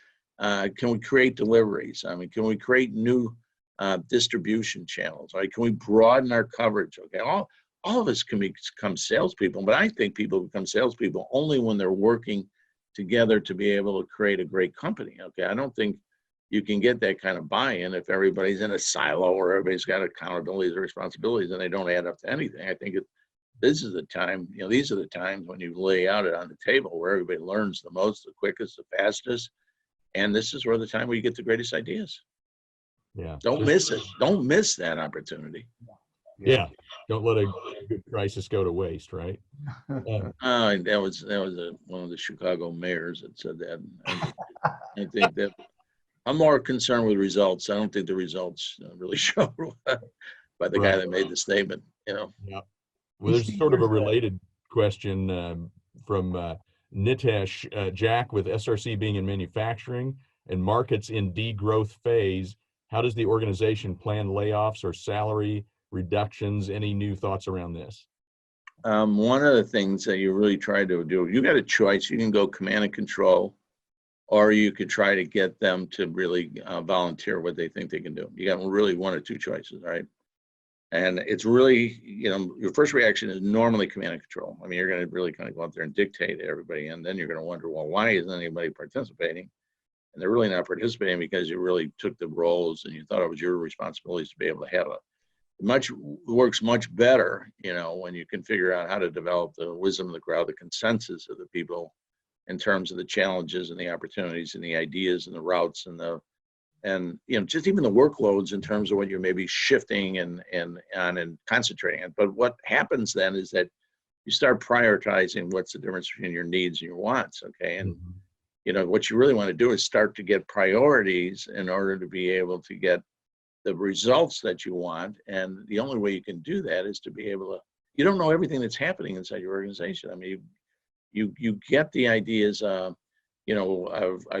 create deliveries? I mean, can we create new distribution channels? Right? Can we broaden our coverage? Okay. All of us can become salespeople, but I think people become salespeople only when they're working together to be able to create a great company. Okay, I don't think you can get that kind of buy-in if everybody's in a silo or everybody's got accountabilities or responsibilities and they don't add up to anything. I think this is the time, these are the times when you lay out it on the table where everybody learns the most, the quickest, the fastest, and this is where the time where you get the greatest ideas. Yeah. Don't miss it. Don't miss that opportunity. Yeah. Don't let a good crisis go to waste, right? That was one of the Chicago mayors that said that. I think that I'm more concerned with results. I don't think the results really show by the guy that made the statement. Yeah. Well, there's sort of a related question from Nitesh. Jack, with SRC being in manufacturing and markets in degrowth phase, how does the organization plan layoffs or salary reductions? Any new thoughts around this? One of the things that you really try to do, you got a choice. You can go command and control, or you could try to get them to really volunteer what they think they can do. You got really one or two choices, right? And it's really, your first reaction is normally command and control. I mean, you're going to really kind of go out there and dictate to everybody, and then you're going to wonder, well, why isn't anybody participating? And they're really not participating because you really took the roles and you thought it was your responsibilities to be able to have works much better, when you can figure out how to develop the wisdom of the crowd, the consensus of the people in terms of the challenges and the opportunities and the ideas and the routes and just even the workloads in terms of what you're maybe shifting and concentrating on. But what happens then is that you start prioritizing what's the difference between your needs and your wants. Okay. And what you really want to do is start to get priorities in order to be able to get the results that you want. And the only way you can do that is to be able to, you don't know everything that's happening inside your organization. I mean, you get the ideas. I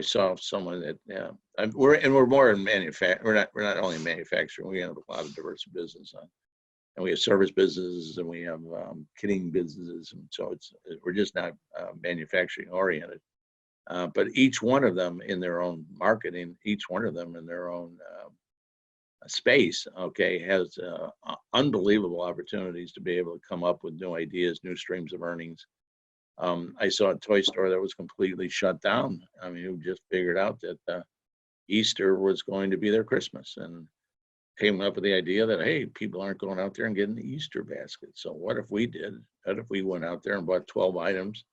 saw someone that we're more in manufacturing. We're not only in manufacturing. We have a lot of diverse business, and we have service businesses, and we have kitting businesses, and so we're just not manufacturing oriented. But each one of them in their own marketing, each one of them in their own space, okay, has unbelievable opportunities to be able to come up with new ideas, new streams of earnings. I saw a toy store that was completely shut down. I mean, who just figured out that Easter was going to be their Christmas, and came up with the idea that, hey, people aren't going out there and getting the Easter basket. So what if we did? What if we went out there and bought 12 items,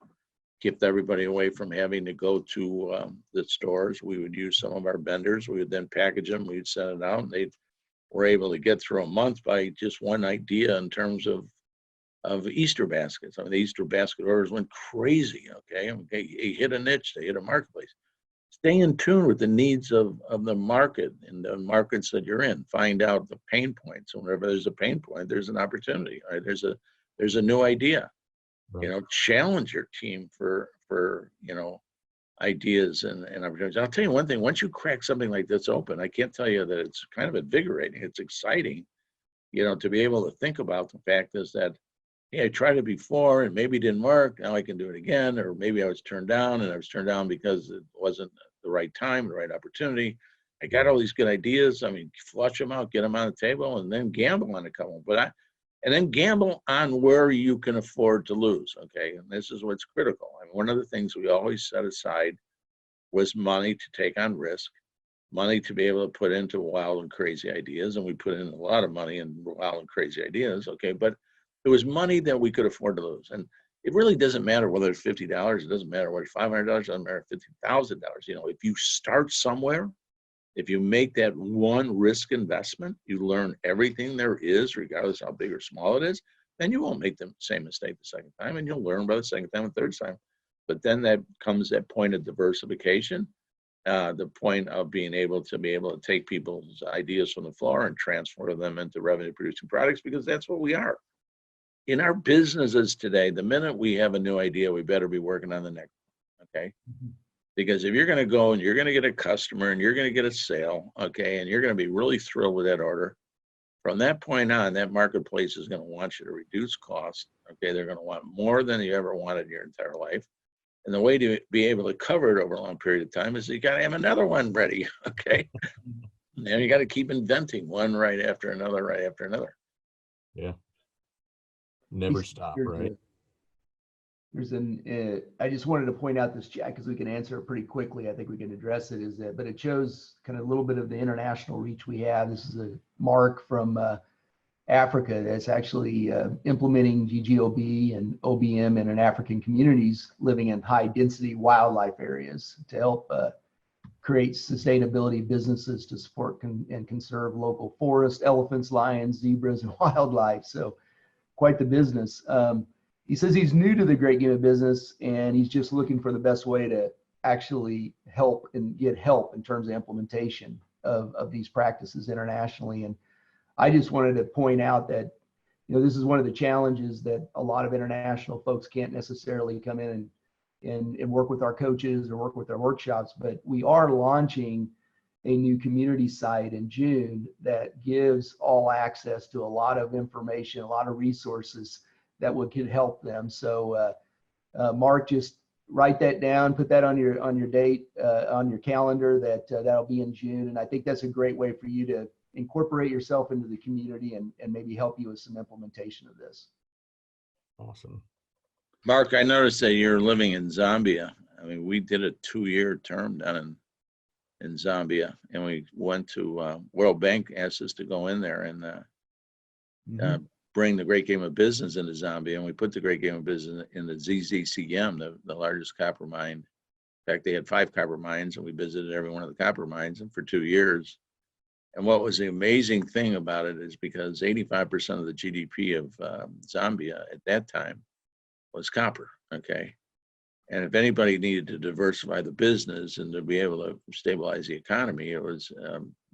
kept everybody away from having to go to the stores? We would use some of our vendors. We would then package them. We'd send it out, and they were able to get through a month by just one idea in terms of Easter baskets. I mean, the Easter basket orders went crazy. Okay, they hit a niche. They hit a marketplace. Stay in tune with the needs of the market and the markets that you're in. Find out the pain points. And whenever there's a pain point, there's an opportunity. Right? There's a new idea. Right. Challenge your team for ideas and opportunities. I'll tell you one thing, once you crack something like this open, I can't tell you that it's kind of invigorating. It's exciting, to be able to think about the fact is that, hey, I tried it before and maybe it didn't work. Now I can do it again. Or maybe I was turned down and I was turned down because it wasn't the right time, the right opportunity. I got all these good ideas. I mean, flush them out, get them on the table, and then gamble on a couple. And then gamble on where you can afford to lose. Okay. And this is what's critical. I mean, one of the things we always set aside was money to take on risk, money to be able to put into wild and crazy ideas. And we put in a lot of money in wild and crazy ideas. Okay. But it was money that we could afford to lose. And it really doesn't matter whether it's $50, it doesn't matter whether it's $500, it doesn't matter $50,000. If you start somewhere, if you make that one risk investment, you learn everything there is, regardless how big or small it is, then you won't make the same mistake the second time, and you'll learn by the second time and third time. But then that comes that point of diversification, the point of being able to take people's ideas from the floor and transfer them into revenue producing products, because that's what we are. In our businesses today, the minute we have a new idea, we better be working on the next one, okay? Because if you're going to go and you're going to get a customer and you're going to get a sale, okay, and you're going to be really thrilled with that order, from that point on, that marketplace is going to want you to reduce costs, okay? They're going to want more than you ever wanted in your entire life. And the way to be able to cover it over a long period of time is you got to have another one ready, okay? And you got to keep inventing one right after another, right after another. Yeah. Never stop, right? I just wanted to point out this chat because we can answer it pretty quickly. I think we can address it, but it shows kind of a little bit of the international reach we have. This is a Mark from Africa that's actually implementing GGOB and OBM in African communities living in high density wildlife areas to help create sustainability businesses to support and conserve local forests, elephants, lions, zebras, and wildlife. So quite the business. He says he's new to the great game of business and he's just looking for the best way to actually help and get help in terms of implementation of these practices internationally. And I just wanted to point out that, this is one of the challenges that a lot of international folks can't necessarily come in and work with our coaches or work with our workshops, but we are launching a new community site in June that gives all access to a lot of information, a lot of resources that could help them. So Mark, just write that down, put that on your date, on your calendar, that'll be in June. And I think that's a great way for you to incorporate yourself into the community and maybe help you with some implementation of this. Awesome. Mark, I noticed that you're living in Zambia. I mean, we did a 2-year term down in Zambia, and we went to World Bank asked us to go in there and bring the great game of business into Zambia, and we put the great game of business in the ZZCM, the largest copper mine. In fact, they had 5 copper mines, and we visited every one of the copper mines and for 2 years. And what was the amazing thing about it is because 85% of the GDP of Zambia at that time was copper, okay? And if anybody needed to diversify the business and to be able to stabilize the economy, it was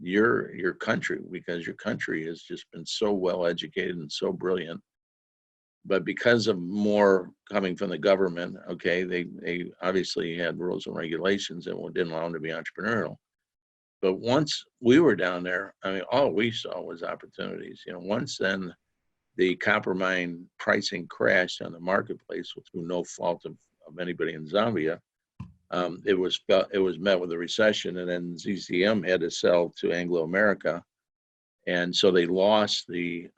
your country, because your country has just been so well educated and so brilliant. But because of more coming from the government, okay, they obviously had rules and regulations that didn't allow them to be entrepreneurial. But once we were down there, I mean, all we saw was opportunities. Once then the copper mine pricing crashed on the marketplace through no fault of anybody in Zambia. It was met with a recession, and then ZCM had to sell to Anglo America, and so they lost the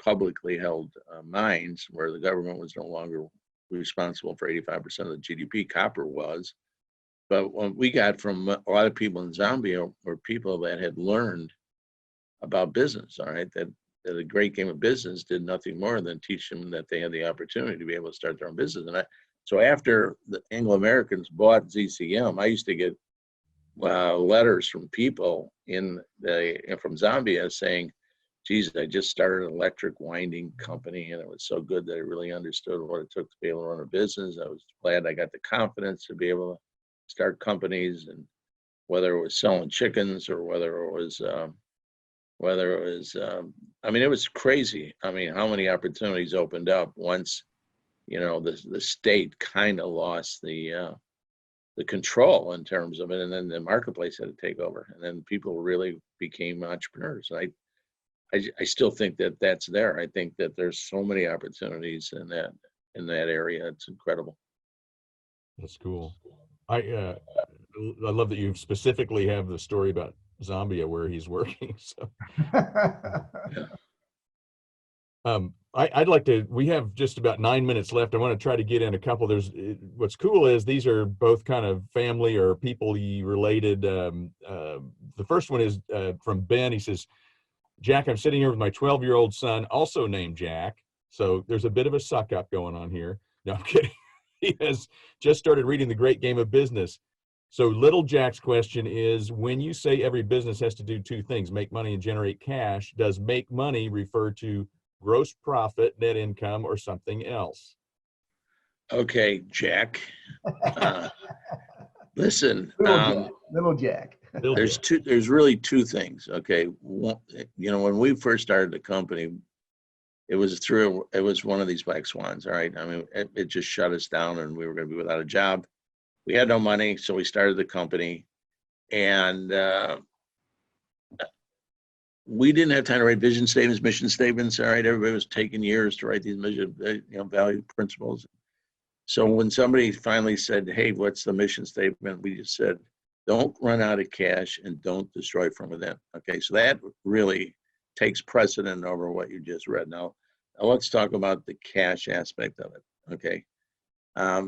publicly held mines where the government was no longer responsible for 85% of the GDP. Copper was, but what we got from a lot of people in Zambia were people that had learned about business. All right, that the great game of business did nothing more than teach them that they had the opportunity to be able to start their own business. And so after the Anglo-Americans bought ZCM, I used to get letters from people from Zambia saying, geez, I just started an electric winding company and it was so good that I really understood what it took to be able to run a business. I was glad I got the confidence to be able to start companies, and whether it was selling chickens or whether it was I mean, it was crazy. I mean, how many opportunities opened up once, the state kind of lost the the control in terms of it, and then the marketplace had to take over, and then people really became entrepreneurs. I still think that that's there. I think that there's so many opportunities in that area. It's incredible. That's cool. I love that you specifically have the story about Zambia where he's working. So I'd like to, we have just about 9 minutes left. I want to try to get in a couple. What's cool is these are both kind of family or people-y related. The first one is from Ben. He says, Jack, I'm sitting here with my 12-year-old son, also named Jack. So there's a bit of a suck up going on here. No, I'm kidding. He has just started reading The Great Game of Business. So little Jack's question is, when you say every business has to do two things, make money and generate cash, does make money refer to gross profit, net income, or something else? Okay, Jack. Listen, Little Jack. there's really two things. Okay, one, when we first started the company, it was one of these black swans. All right, I mean, it just shut us down, and we were going to be without a job. We had no money, so we started the company, and we didn't have time to write vision statements, mission statements. All right, everybody was taking years to write these value principles. So when somebody finally said, "Hey, what's the mission statement?" we just said, "Don't run out of cash and don't destroy from within." Okay, so that really takes precedent over what you just read. Now let's talk about the cash aspect of it. Okay, let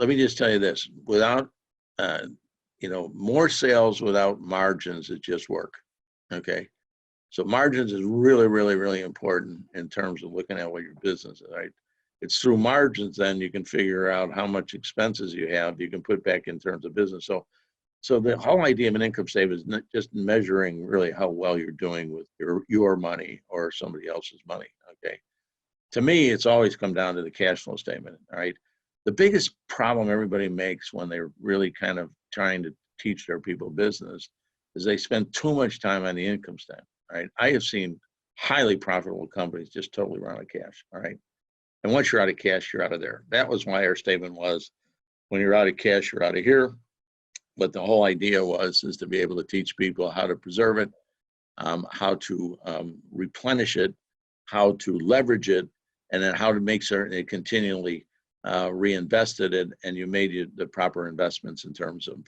me just tell you this: without more sales without margins, it just work. Okay, so margins is really, really, really important in terms of looking at what your business is. Right, it's through margins then you can figure out how much expenses you have you can put back in terms of business. So the whole idea of an income statement is not just measuring really how well you're doing with your money or somebody else's money. Okay, to me, it's always come down to the cash flow statement. All right, the biggest problem everybody makes when they're really kind of trying to teach their people business is they spend too much time on the income statement. All right, I have seen highly profitable companies just totally run out of cash. All right, and once you're out of cash, you're out of there. That was why our statement was, when you're out of cash, you're out of here. But the whole idea is to be able to teach people how to preserve it, how to replenish it, how to leverage it, and then how to make certain it continually reinvested it, and you made the proper investments in terms of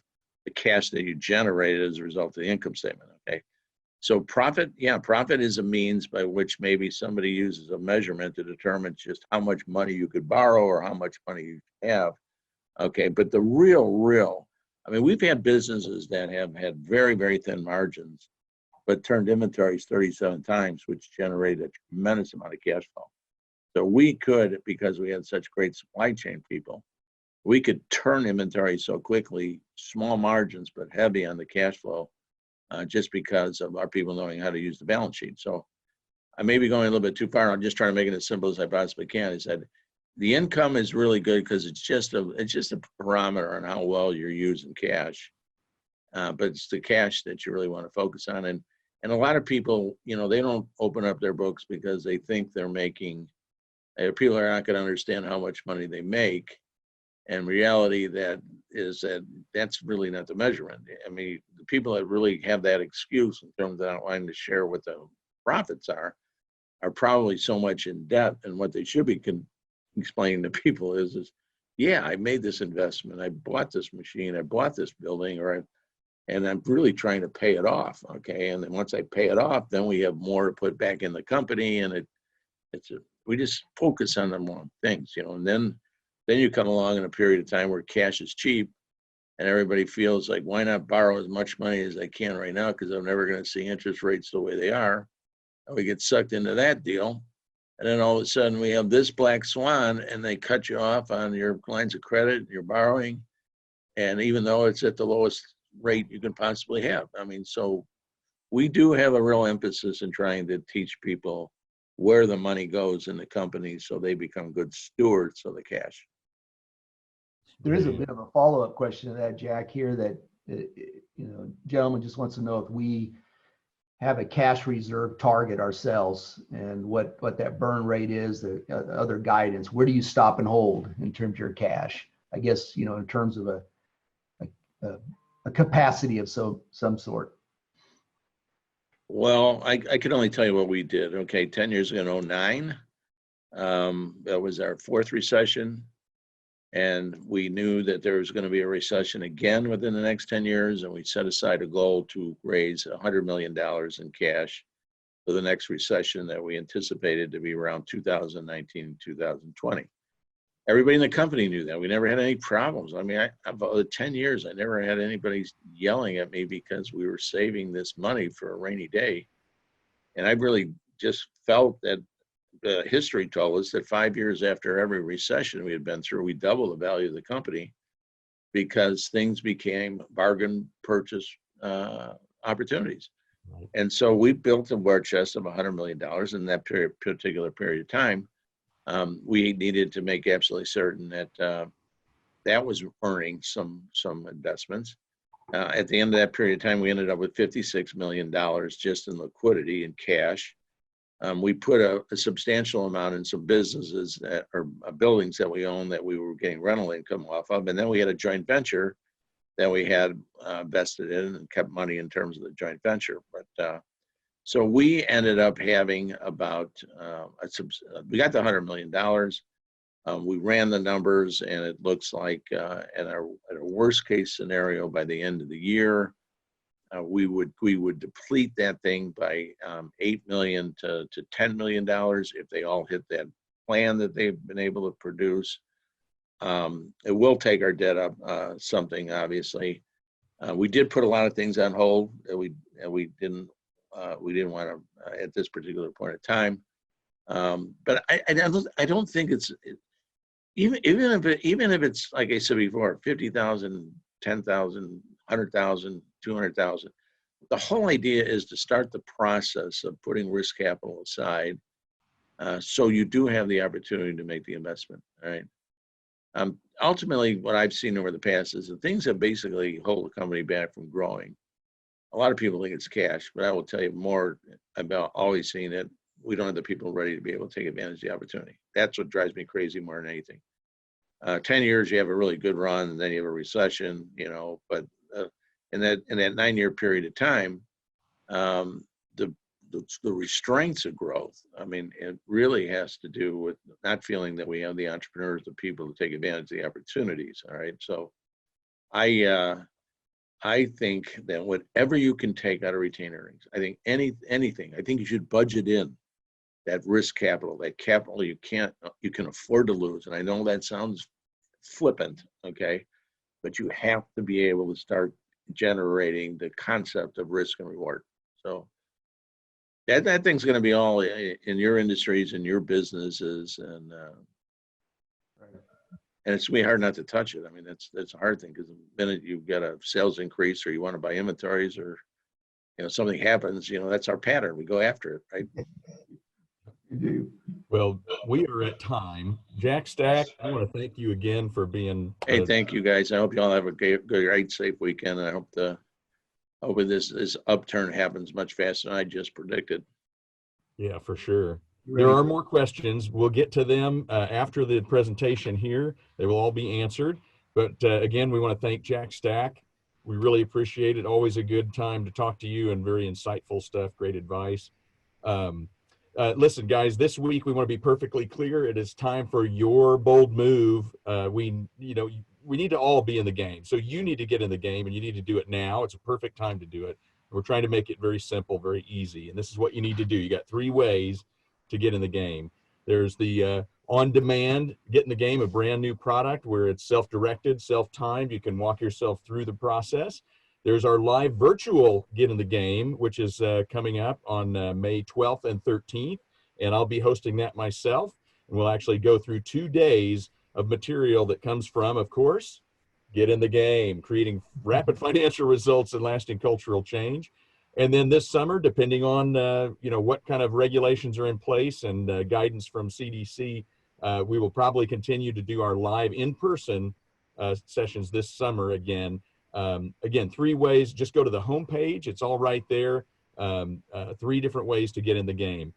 the cash that you generated as a result of the income statement. Okay, so profit is a means by which maybe somebody uses a measurement to determine just how much money you could borrow or how much money you have. Okay, but the real, I mean, we've had businesses that have had very, very thin margins, but turned inventories 37 times, which generated a tremendous amount of cash flow. So we could, because we had such great supply chain people, we could turn inventory so quickly, small margins, but heavy on the cash flow, just because of our people knowing how to use the balance sheet. So I may be going a little bit too far. I'm just trying to make it as simple as I possibly can. I said, the income is really good because it's just a parameter on how well you're using cash, but it's the cash that you really want to focus on. And a lot of people, they don't open up their books because they think they're making. People are not going to understand how much money they make. And reality that's really not the measurement. I mean, the people that really have that excuse in terms of not wanting to share what the profits are probably so much in debt, and what they should be explaining to people is yeah, I made this investment, I bought this machine, I bought this building, and I'm really trying to pay it off. Okay, and then once I pay it off, then we have more to put back in the company, and we just focus on the wrong things, and then you come along in a period of time where cash is cheap, and everybody feels like, why not borrow as much money as I can right now, because I'm never going to see interest rates the way they are. And we get sucked into that deal. And then all of a sudden we have this black swan, and they cut you off on your lines of credit, your borrowing. And even though it's at the lowest rate you can possibly have. I mean, so we do have a real emphasis in trying to teach people where the money goes in the company so they become good stewards of the cash. There is a bit of a follow-up question to that, Jack, here that, gentleman just wants to know if we have a cash reserve target ourselves, and what that burn rate is, the other guidance. Where do you stop and hold in terms of your cash? I guess, in terms of a capacity of some sort? Well, I can only tell you what we did. Okay, 10 years ago in 09, that was our fourth recession. And we knew that there was going to be a recession again within the next 10 years. And we set aside a goal to raise $100 million in cash for the next recession that we anticipated to be around 2019 and 2020. Everybody in the company knew that. We never had any problems. I mean, I've 10 years, I never had anybody yelling at me because we were saving this money for a rainy day. And I really just felt that history told us that 5 years after every recession we had been through, we doubled the value of the company because things became bargain purchase opportunities. Right. And so we built a war chest of $100 million in that particular period of time. We needed to make absolutely certain that that was earning some investments. At the end of that period of time, we ended up with $56 million just in liquidity and cash. We put a substantial amount in some businesses that are buildings that we own that we were getting rental income off of. And then we had a joint venture that we had vested in and kept money in terms of the joint venture. But so we ended up having about, we got the $100 million. We ran the numbers, and it looks like at a worst case scenario by the end of the year, we would deplete that thing by $8 million to $10 million if they all hit that plan that they've been able to produce. It will take our debt up something, obviously. We did put a lot of things on hold that we didn't want to at this particular point in time. But I don't think it's even if it's like I said before, 50,000, 10,000, 100,000, 200,000. The whole idea is to start the process of putting risk capital aside, so you do have the opportunity to make the investment. All right. Ultimately, what I've seen over the past is the things that basically hold the company back from growing. A lot of people think it's cash, but I will tell you more about always seeing it. We don't have the people ready to be able to take advantage of the opportunity. That's what drives me crazy more than anything. 10 years, you have a really good run, and then you have a recession, but in that 9-year period of time, the restraints of growth, I mean, it really has to do with not feeling that we have the entrepreneurs, the people to take advantage of the opportunities. All right. So I think that whatever you can take out of retained earnings, I think anything, I think you should budget in that risk capital, that capital you can afford to lose. And I know that sounds flippant, okay, but you have to be able to start generating the concept of risk and reward. So that thing's going to be all in your industries and your businesses, and it's going to be hard not to touch it. I mean, that's a hard thing, because the minute you get a sales increase or you want to buy inventories, or something happens, that's our pattern. We go after it, right? You do. Well, we are at time. Jack Stack, I want to thank you again for being. Hey, thank you guys. I hope you all have a great, safe weekend. I hope this upturn happens much faster than I just predicted. Yeah, for sure. There are more questions. We'll get to them after the presentation here. They will all be answered. But again, we want to thank Jack Stack. We really appreciate it. Always a good time to talk to you, and very insightful stuff, great advice. Listen, guys, this week we want to be perfectly clear. It is time for your bold move. We need to all be in the game. So you need to get in the game, and you need to do it now. It's a perfect time to do it. We're trying to make it very simple, very easy. And this is what you need to do. You got 3 ways to get in the game. There's the on-demand, get in the game, a brand new product where it's self-directed, self-timed. You can walk yourself through the process. There's our live virtual get in the game, which is coming up on May 12th and 13th. And I'll be hosting that myself. And we'll actually go through 2 days of material that comes from, of course, get in the game, creating rapid financial results and lasting cultural change. And then this summer, depending on what kind of regulations are in place and guidance from CDC, we will probably continue to do our live in-person sessions this summer again. Again, 3 ways. Just go to the homepage. It's all right there. 3 different ways to get in the game.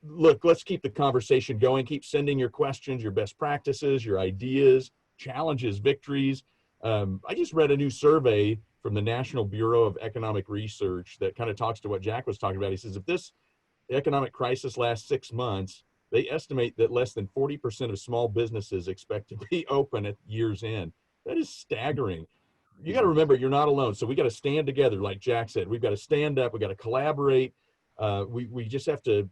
Look, let's keep the conversation going. Keep sending your questions, your best practices, your ideas, challenges, victories. I just read a new survey from the National Bureau of Economic Research that kind of talks to what Jack was talking about. He says, if this economic crisis lasts 6 months, they estimate that less than 40% of small businesses expect to be open at year's end. That is staggering. You got to remember, you're not alone. So we got to stand together, like Jack said. We've got to stand up. We got to collaborate. We just have to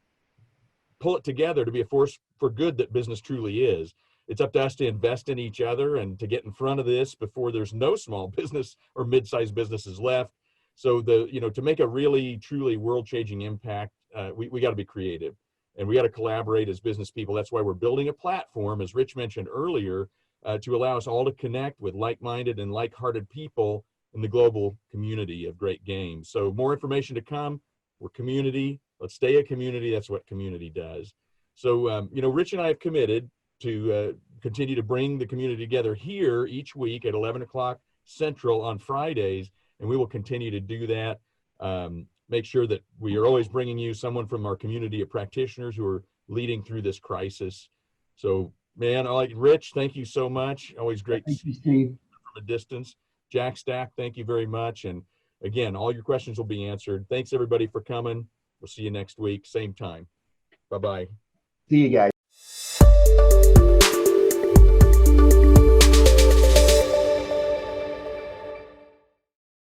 pull it together to be a force for good that business truly is. It's up to us to invest in each other and to get in front of this before there's no small business or mid-sized businesses left. So to make a really, truly world-changing impact, we got to be creative and we got to collaborate as business people. That's why we're building a platform, as Rich mentioned earlier, to allow us all to connect with like-minded and like-hearted people in the global community of great games. So more information to come. We're community. Let's stay a community. That's what community does. So, Rich and I have committed to continue to bring the community together here each week at 11 o'clock Central on Fridays, and we will continue to do that. Make sure that we are always bringing you someone from our community of practitioners who are leading through this crisis. So, man, Rich, thank you so much. Always great to see you, Steve, from a distance. Jack Stack, thank you very much. And again, all your questions will be answered. Thanks everybody for coming. We'll see you next week, same time. Bye-bye. See you guys.